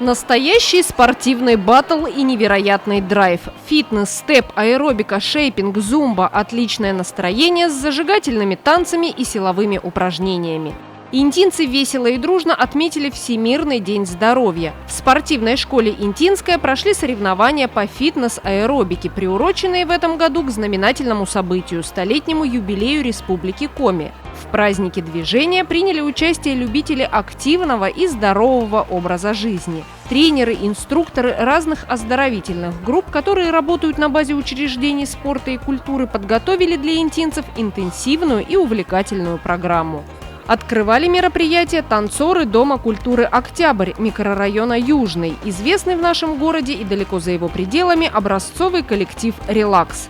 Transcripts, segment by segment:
Настоящий спортивный баттл и невероятный драйв. Фитнес, степ, аэробика, шейпинг, зумба – отличное настроение с зажигательными танцами и силовыми упражнениями. Интинцы весело и дружно отметили Всемирный день здоровья. В спортивной школе «Интинская» прошли соревнования по фитнес-аэробике, приуроченные в этом году к знаменательному событию – столетнему юбилею Республики Коми. В празднике движения приняли участие любители активного и здорового образа жизни. Тренеры, инструкторы разных оздоровительных групп, которые работают на базе учреждений спорта и культуры, подготовили для интинцев интенсивную и увлекательную программу. Открывали мероприятие танцоры Дома культуры «Октябрь» микрорайона Южный, известный в нашем городе и далеко за его пределами образцовый коллектив «Релакс».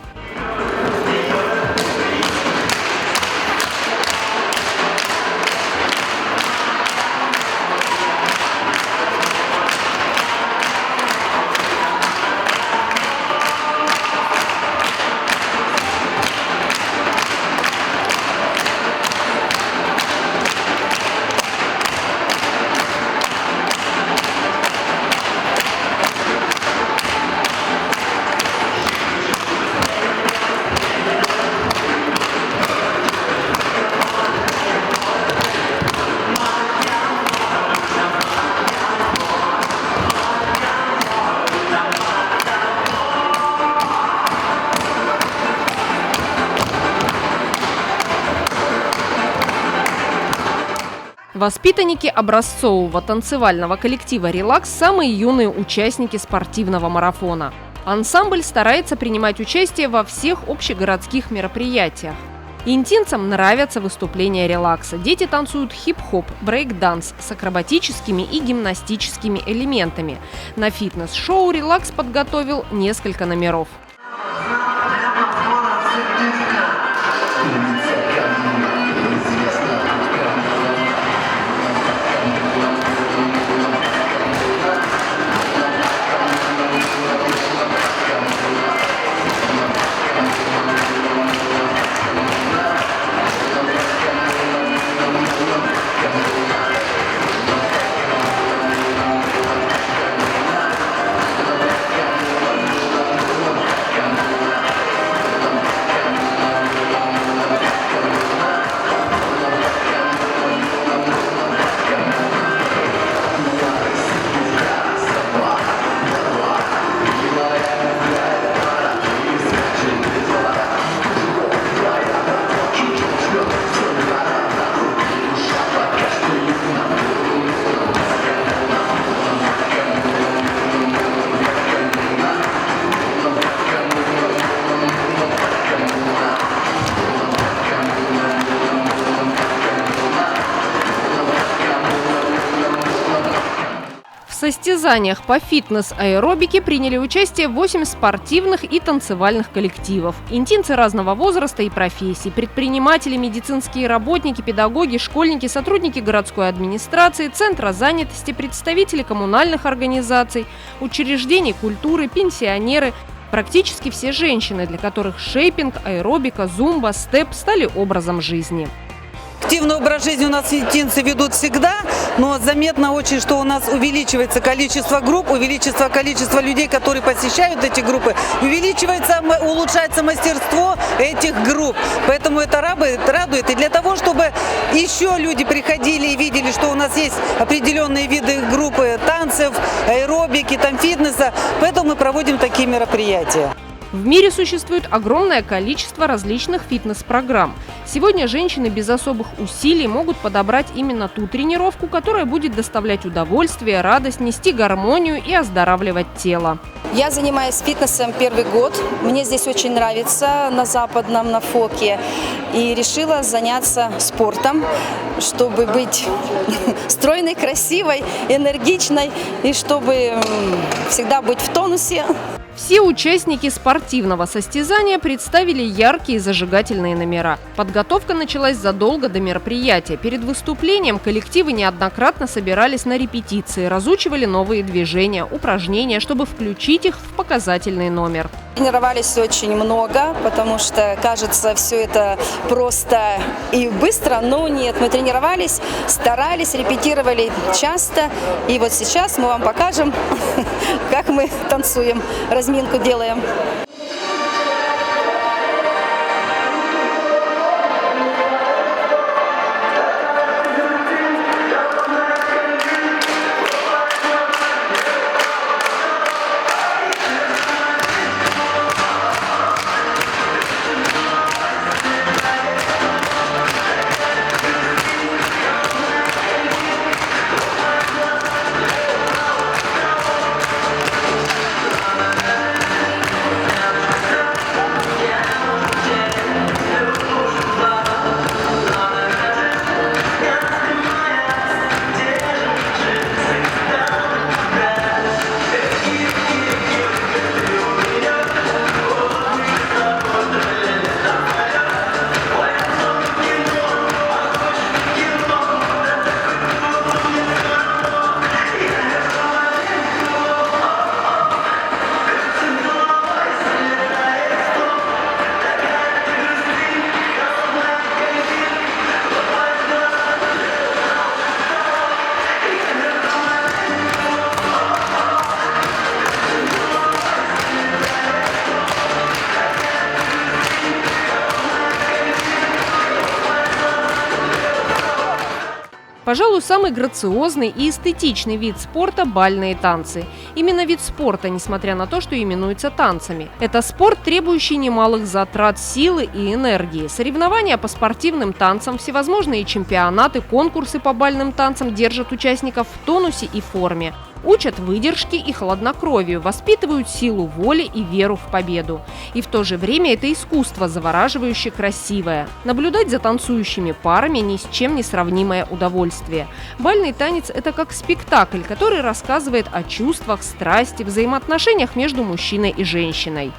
Воспитанники образцового танцевального коллектива «Релакс» – самые юные участники спортивного марафона. Ансамбль старается принимать участие во всех общегородских мероприятиях. Интинцам нравятся выступления «Релакса». Дети танцуют хип-хоп, брейк-данс с акробатическими и гимнастическими элементами. На фитнес-шоу «Релакс» подготовил несколько номеров. В состязаниях по фитнес-аэробике приняли участие 8 спортивных и танцевальных коллективов. Интинцы разного возраста и профессий, предприниматели, медицинские работники, педагоги, школьники, сотрудники городской администрации, центра занятости, представители коммунальных организаций, учреждений культуры, пенсионеры. Практически все женщины, для которых шейпинг, аэробика, зумба, степ стали образом жизни. Активный образ жизни у нас интинцы ведут всегда, но заметно очень, что у нас увеличивается количество групп, увеличивается количество людей, которые посещают эти группы, улучшается мастерство этих групп. Поэтому это радует. И для того, чтобы еще люди приходили и видели, что у нас есть определенные виды группы танцев, аэробики, фитнеса, поэтому мы проводим такие мероприятия. В мире существует огромное количество различных фитнес-программ. Сегодня женщины без особых усилий могут подобрать именно ту тренировку, которая будет доставлять удовольствие, радость, нести гармонию и оздоравливать тело. Я занимаюсь фитнесом первый год. Мне здесь очень нравится на Западном, на Фоке. И решила заняться спортом, чтобы быть стройной, красивой, энергичной и чтобы всегда быть в тонусе. Все участники спортивного состязания представили яркие зажигательные номера. Подготовка началась задолго до мероприятия. Перед выступлением коллективы неоднократно собирались на репетиции, разучивали новые движения, упражнения, чтобы включить их в показательный номер. Тренировались очень много, потому что, кажется, все это просто и быстро, но нет. Мы тренировались, старались, репетировали часто. И вот сейчас мы вам покажем, как мы танцуем, разминку делаем. Пожалуй, самый грациозный и эстетичный вид спорта – бальные танцы. Именно вид спорта, несмотря на то, что именуется танцами. Это спорт, требующий немалых затрат силы и энергии. Соревнования по спортивным танцам, всевозможные чемпионаты, конкурсы по бальным танцам держат участников в тонусе и форме. Учат выдержке и хладнокровию, воспитывают силу воли и веру в победу. И в то же время это искусство, завораживающе красивое. Наблюдать за танцующими парами ни с чем не сравнимое удовольствие. Бальный танец – это как спектакль, который рассказывает о чувствах, страсти, взаимоотношениях между мужчиной и женщиной.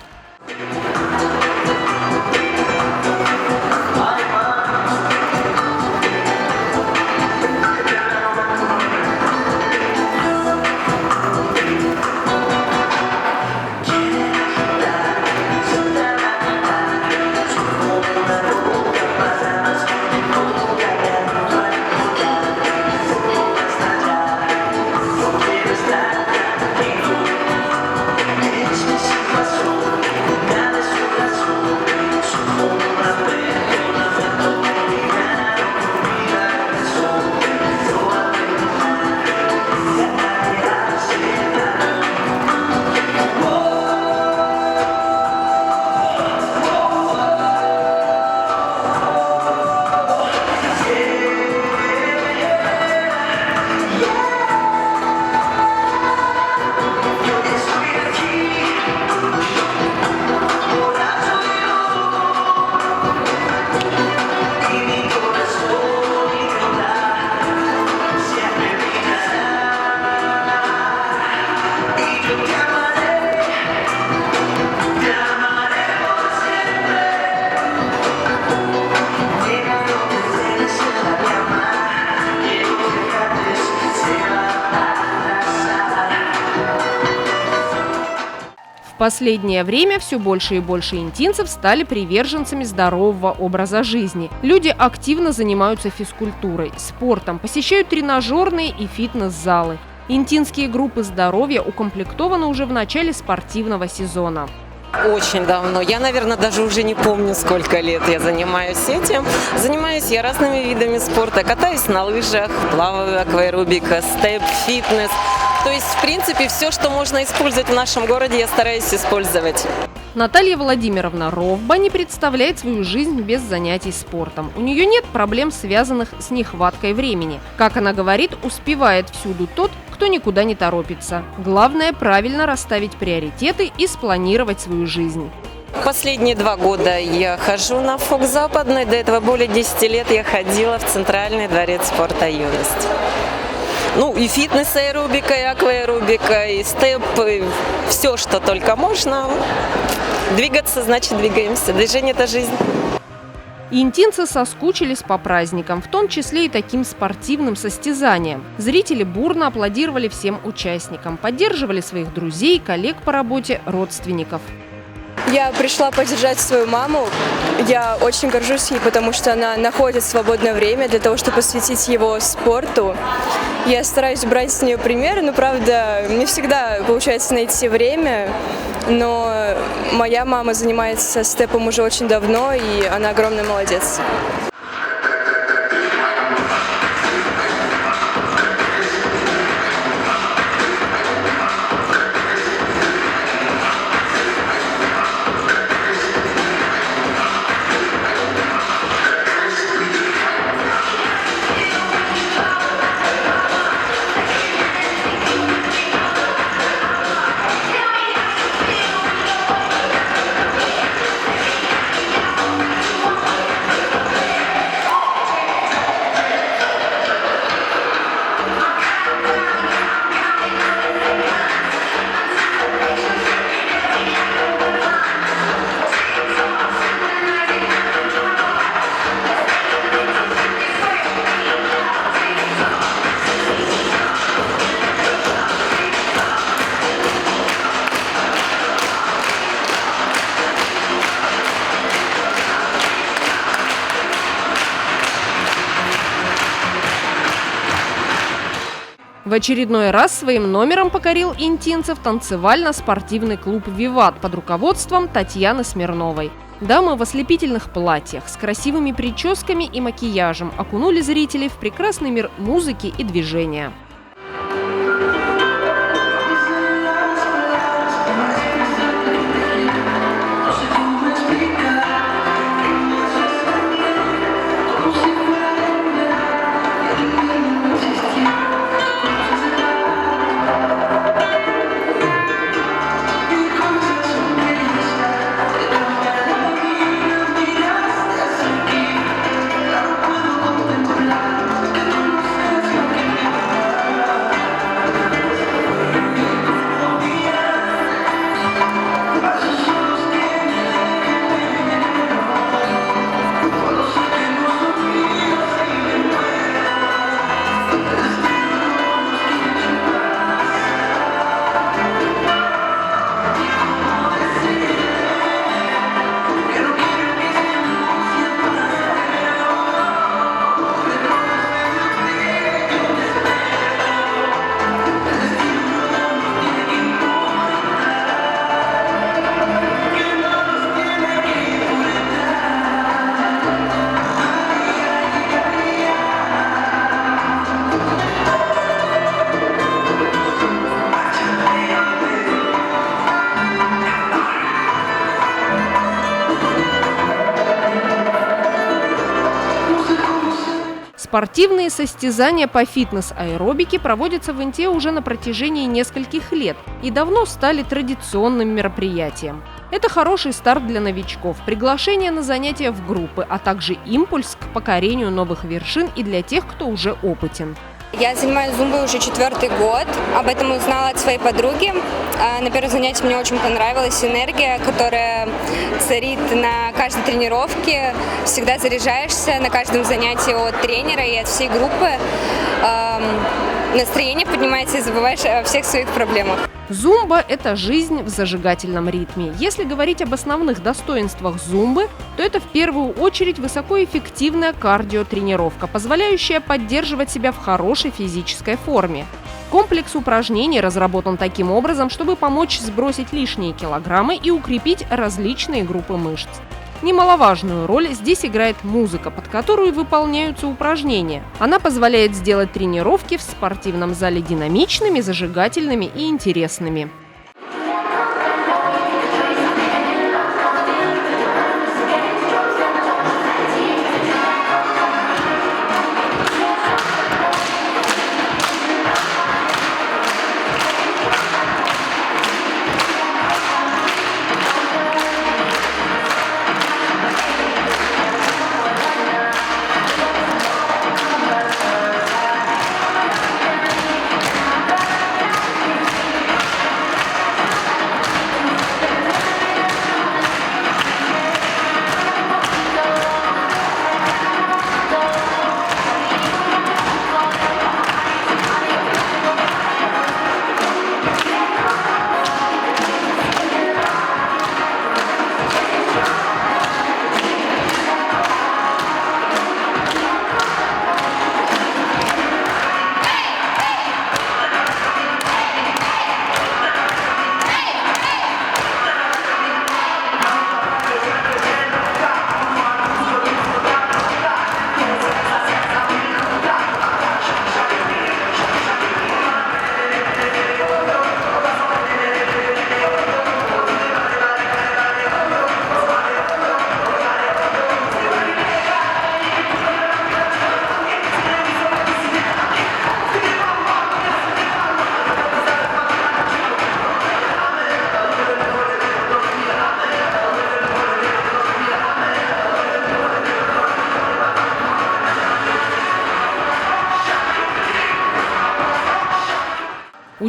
В последнее время все больше и больше интинцев стали приверженцами здорового образа жизни. Люди активно занимаются физкультурой, спортом, посещают тренажерные и фитнес-залы. Интинские группы здоровья укомплектованы уже в начале спортивного сезона. Очень давно. Я, наверное, даже уже не помню, сколько лет я занимаюсь этим. Занимаюсь я разными видами спорта. Катаюсь на лыжах, плаваю, акваэробика, степ, фитнес. То есть, в принципе, все, что можно использовать в нашем городе, я стараюсь использовать. Наталья Владимировна Ровба не представляет свою жизнь без занятий спортом. У нее нет проблем, связанных с нехваткой времени. Как она говорит, успевает всюду тот, кто никуда не торопится. Главное – правильно расставить приоритеты и спланировать свою жизнь. Последние 2 года я хожу на ФОК Западный. До этого более 10 лет я ходила в Центральный дворец спорта «Юность». Ну и фитнес-аэробика, и акваэробика, и степ, и все, что только можно. Двигаться, значит двигаемся. Движение – это жизнь. Интинцы соскучились по праздникам, в том числе и таким спортивным состязаниям. Зрители бурно аплодировали всем участникам, поддерживали своих друзей, коллег по работе, родственников. Я пришла поддержать свою маму. Я очень горжусь ей, потому что она находит свободное время для того, чтобы посвятить его спорту. Я стараюсь брать с нее пример, но, правда, не всегда получается найти время. Но моя мама занимается степом уже очень давно, и она огромный молодец. В очередной раз своим номером покорил интинцев танцевально-спортивный клуб «Виват» под руководством Татьяны Смирновой. Дамы в ослепительных платьях с красивыми прическами и макияжем окунули зрителей в прекрасный мир музыки и движения. Спортивные состязания по фитнес-аэробике проводятся в Инте уже на протяжении нескольких лет и давно стали традиционным мероприятием. Это хороший старт для новичков, приглашение на занятия в группы, а также импульс к покорению новых вершин и для тех, кто уже опытен. Я занимаюсь зумбой уже 4-й год. Об этом узнала от своей подруги. На первом занятии мне очень понравилась энергия, которая царит на каждой тренировке. Всегда заряжаешься на каждом занятии от тренера и от всей группы. Настроение поднимается и забываешь о всех своих проблемах. Зумба – это жизнь в зажигательном ритме. Если говорить об основных достоинствах зумбы, то это в первую очередь высокоэффективная кардиотренировка, позволяющая поддерживать себя в хорошей физической форме. Комплекс упражнений разработан таким образом, чтобы помочь сбросить лишние килограммы и укрепить различные группы мышц. Немаловажную роль здесь играет музыка, под которую выполняются упражнения. Она позволяет сделать тренировки в спортивном зале динамичными, зажигательными и интересными.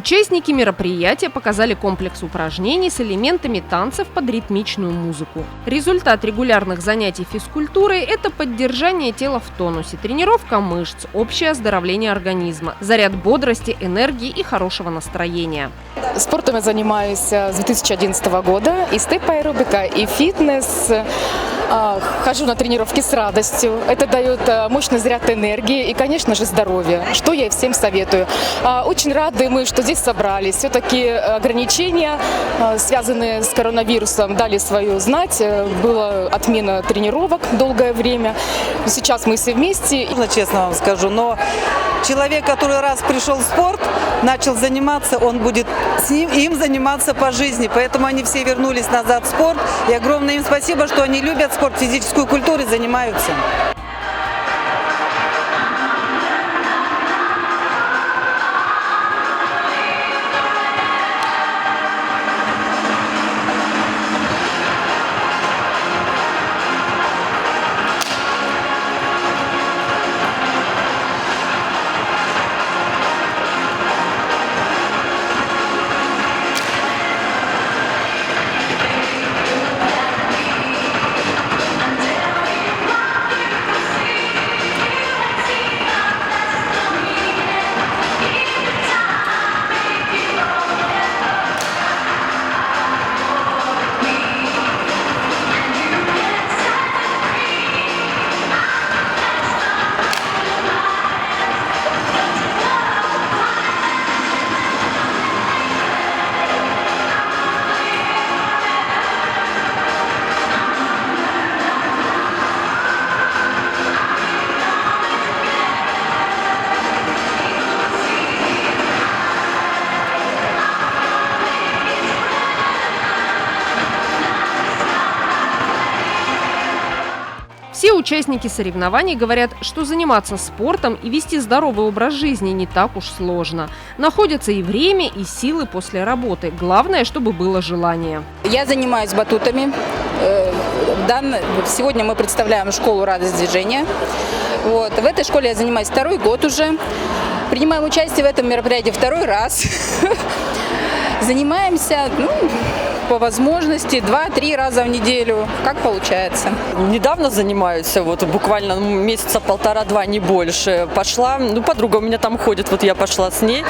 Участники мероприятия показали комплекс упражнений с элементами танцев под ритмичную музыку. Результат регулярных занятий физкультурой – это поддержание тела в тонусе, тренировка мышц, общее оздоровление организма, заряд бодрости, энергии и хорошего настроения. Спортом я занимаюсь с 2011 года, и степ-аэробика, и фитнес. Хожу на тренировки с радостью. Это дает мощный заряд энергии и, конечно же, здоровье, что я и всем советую. Очень рады мы, что здесь собрались. Все-таки ограничения, связанные с коронавирусом, дали свою знать. Была отмена тренировок долгое время. Сейчас мы все вместе. Честно вам скажу, но человек, который раз пришел в спорт, начал заниматься, он будет им заниматься по жизни. Поэтому они все вернулись назад в спорт. И огромное им спасибо, что они любят спорт, физическую культуру и занимаются. Все участники соревнований говорят, что заниматься спортом и вести здоровый образ жизни не так уж сложно. Находятся и время, и силы после работы. Главное, чтобы было желание. Я занимаюсь батутами. Сегодня мы представляем школу «Радость движения». Вот. В этой школе я занимаюсь второй год уже. Принимаем участие в этом мероприятии второй раз. Занимаемся по возможности 2-3 раза в неделю, как получается. Недавно занимаюсь, вот буквально месяца полтора-два, не больше. Пошла, подруга у меня там ходит, вот я пошла с ней.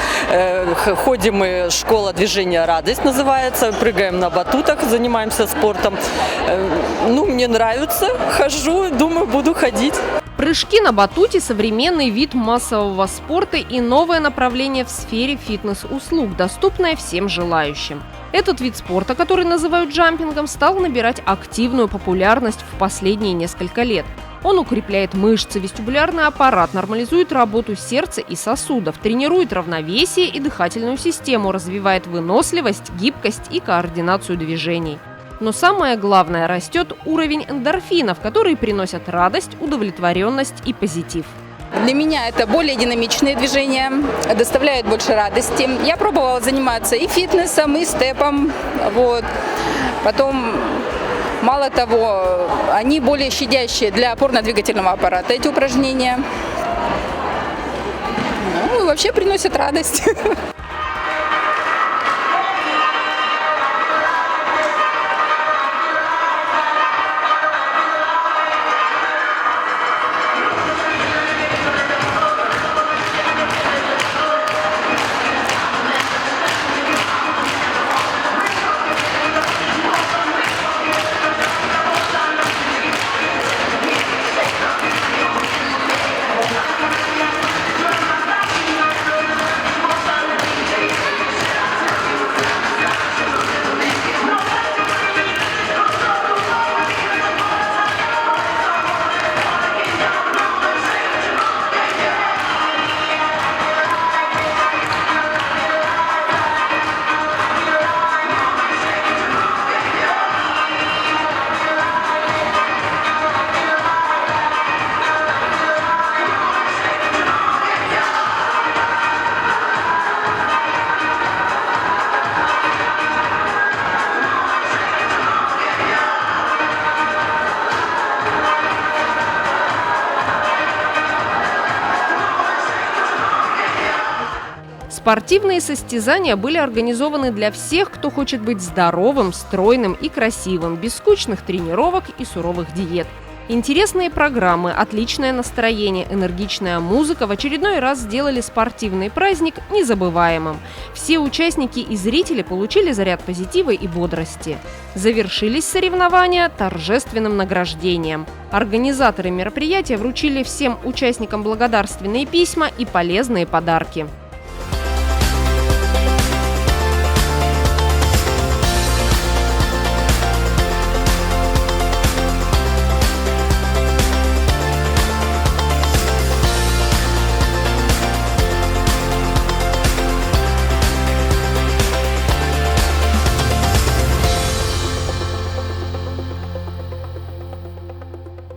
Ходим мы, школа движения «Радость» называется, прыгаем на батутах, занимаемся спортом. Мне нравится, хожу, думаю, буду ходить. Прыжки на батуте – современный вид массового спорта и новое направление в сфере фитнес-услуг, доступное всем желающим. Этот вид спорта, который называют джампингом, стал набирать активную популярность в последние несколько лет. Он укрепляет мышцы, вестибулярный аппарат, нормализует работу сердца и сосудов, тренирует равновесие и дыхательную систему, развивает выносливость, гибкость и координацию движений. Но самое главное – растет уровень эндорфинов, которые приносят радость, удовлетворенность и позитив. Для меня это более динамичные движения, доставляют больше радости. Я пробовала заниматься и фитнесом, и степом. Вот. Потом, мало того, они более щадящие для опорно-двигательного аппарата, эти упражнения. И вообще приносят радость. Спортивные состязания были организованы для всех, кто хочет быть здоровым, стройным и красивым, без скучных тренировок и суровых диет. Интересные программы, отличное настроение, энергичная музыка в очередной раз сделали спортивный праздник незабываемым. Все участники и зрители получили заряд позитива и бодрости. Завершились соревнования торжественным награждением. Организаторы мероприятия вручили всем участникам благодарственные письма и полезные подарки.